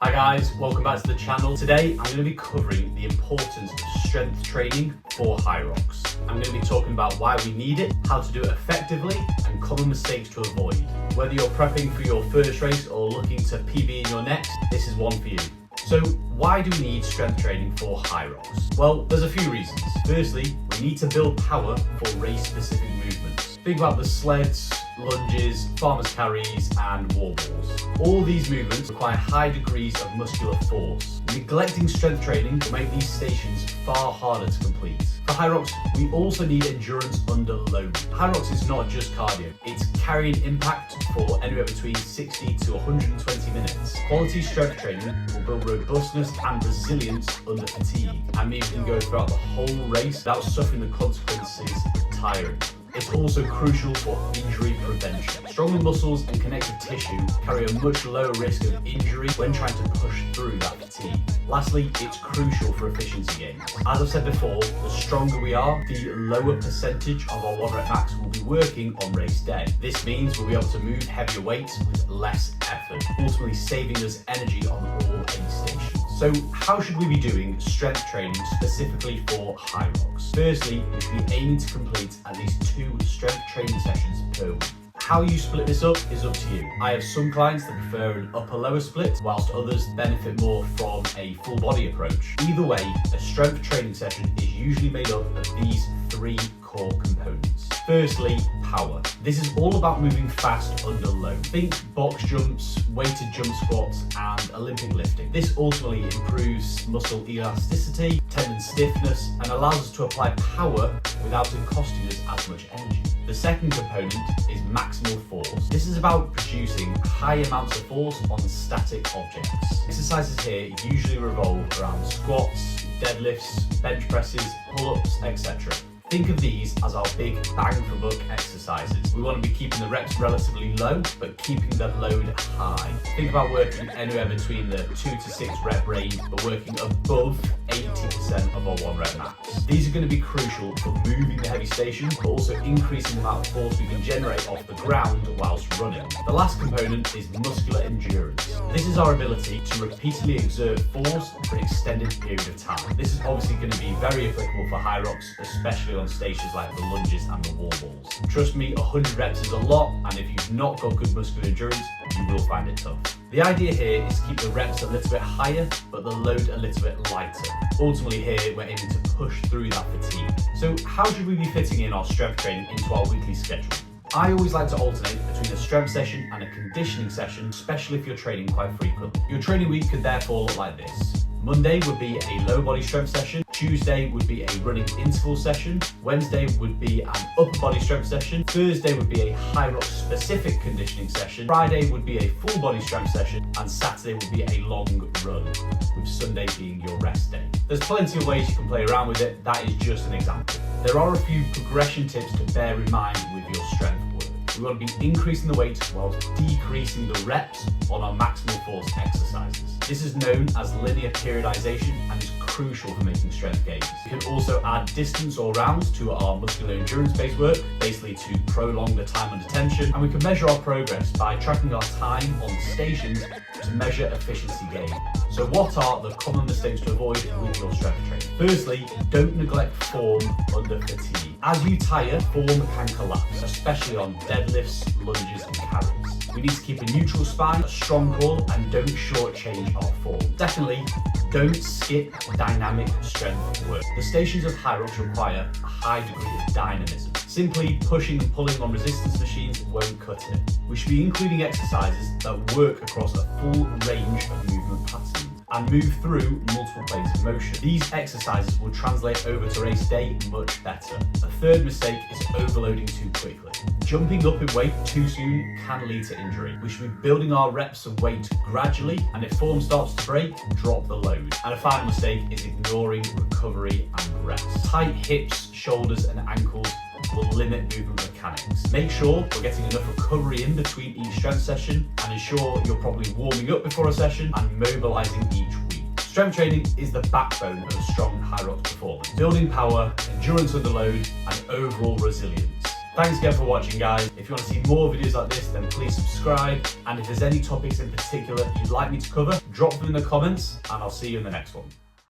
Hi guys, welcome back to the channel. Today I'm going to be covering the importance of strength training for HYROX. I'm going to be talking about why we need it, how to do it effectively, and common mistakes to avoid. Whether you're prepping for your first race or looking to PB in your next, this is one for you. So why do we need strength training for HYROX? Well, there's a few reasons. Firstly, we need to build power for race-specific movements. Think about the sleds, lunges, farmer's carries, and wall balls. All these movements require high degrees of muscular force. Neglecting strength training will make these stations far harder to complete. For HYROX, we also need endurance under load. HYROX is not just cardio, it's carrying impact for anywhere between 60 to 120 minutes. Quality strength training will build robustness and resilience under fatigue, and mean we can go throughout the whole race without suffering the consequences of tiring. It's also crucial for injury prevention. Stronger muscles and connective tissue carry a much lower risk of injury when trying to push through that fatigue. Lastly, it's crucial for efficiency gains. As I've said before, the stronger we are, the lower percentage of our 1 rep max will be working on race day. This means we'll be able to move heavier weights with less effort, ultimately saving us energy on all 8 stations. So how should we be doing strength training specifically for HYROX? Firstly, we should be aiming to complete at least 2 strength training sessions per week. How you split this up is up to you. I have some clients that prefer an upper-lower split, whilst others benefit more from a full body approach. Either way, a strength training session is usually made up of these 3 core components. Firstly, power. This is all about moving fast under load. Think box jumps, weighted jump squats, and Olympic lifting. This ultimately improves muscle elasticity, tendon stiffness, and allows us to apply power without it costing us as much energy. The second component is maximal force. This is about producing high amounts of force on static objects. Exercises here usually revolve around squats, deadlifts, bench presses, pull-ups, etc. Think of these as our big bang for buck exercises. We want to be keeping the reps relatively low, but keeping the load high. Think about working anywhere between the 2 to 6 rep range, but working above 80% of our 1 rep max. These are going to be crucial for moving the heavy station, but also increasing the amount of force we can generate off the ground whilst running. The last component is muscular endurance. This is our ability to repeatedly exert force for an extended period of time. This is obviously going to be very applicable for HYROX, especially on stations like the lunges and the wall balls. Trust me, 100 reps is a lot, and if you've not got good muscular endurance, you will find it tough. The idea here is to keep the reps a little bit higher, but the load a little bit lighter. Ultimately here, we're aiming to push through that fatigue. So how should we be fitting in our strength training into our weekly schedule? I always like to alternate between a strength session and a conditioning session, especially if you're training quite frequently. Your training week could therefore look like this. Monday would be a lower body strength session, Tuesday would be a running interval session, Wednesday would be an upper body strength session, Thursday would be a HYROX specific conditioning session, Friday would be a full body strength session, and Saturday would be a long run, with Sunday being your rest day. There's plenty of ways you can play around with it, that is just an example. There are a few progression tips to bear in mind with your strength work. We want to be increasing the weight whilst decreasing the reps on our maximal force exercises. This is known as linear periodization and is crucial for making strength gains. We can also add distance or rounds to our muscular endurance-based work, basically to prolong the time under tension, and we can measure our progress by tracking our time on stations to measure efficiency gain. So what are the common mistakes to avoid with your strength training? Firstly, don't neglect form under fatigue. As you tire, form can collapse, especially on deadlifts, lunges, and carries. We need to keep a neutral spine, a strong core, and don't shortchange our form. Secondly, don't skip dynamic strength work. The stations of HYROX require a high degree of dynamism. Simply pushing and pulling on resistance machines won't cut it. We should be including exercises that work across a full range of movement patterns and move through multiple planes of motion. These exercises will translate over to race day much better. A third mistake is overloading too quickly. Jumping up in weight too soon can lead to injury. We should be building our reps of weight gradually, and if form starts to break, drop the load. And a final mistake is ignoring recovery and rest. Tight hips, shoulders, and ankles will limit movement mechanics. Make sure we're getting enough recovery in between each strength session, and ensure you're properly warming up before a session and mobilizing each week. Strength training is the backbone of a strong HYROX performance, building power, endurance under load, and overall resilience. Thanks again for watching, guys. If you want to see more videos like this, then please subscribe. And if there's any topics in particular you'd like me to cover, drop them in the comments and I'll see you in the next one.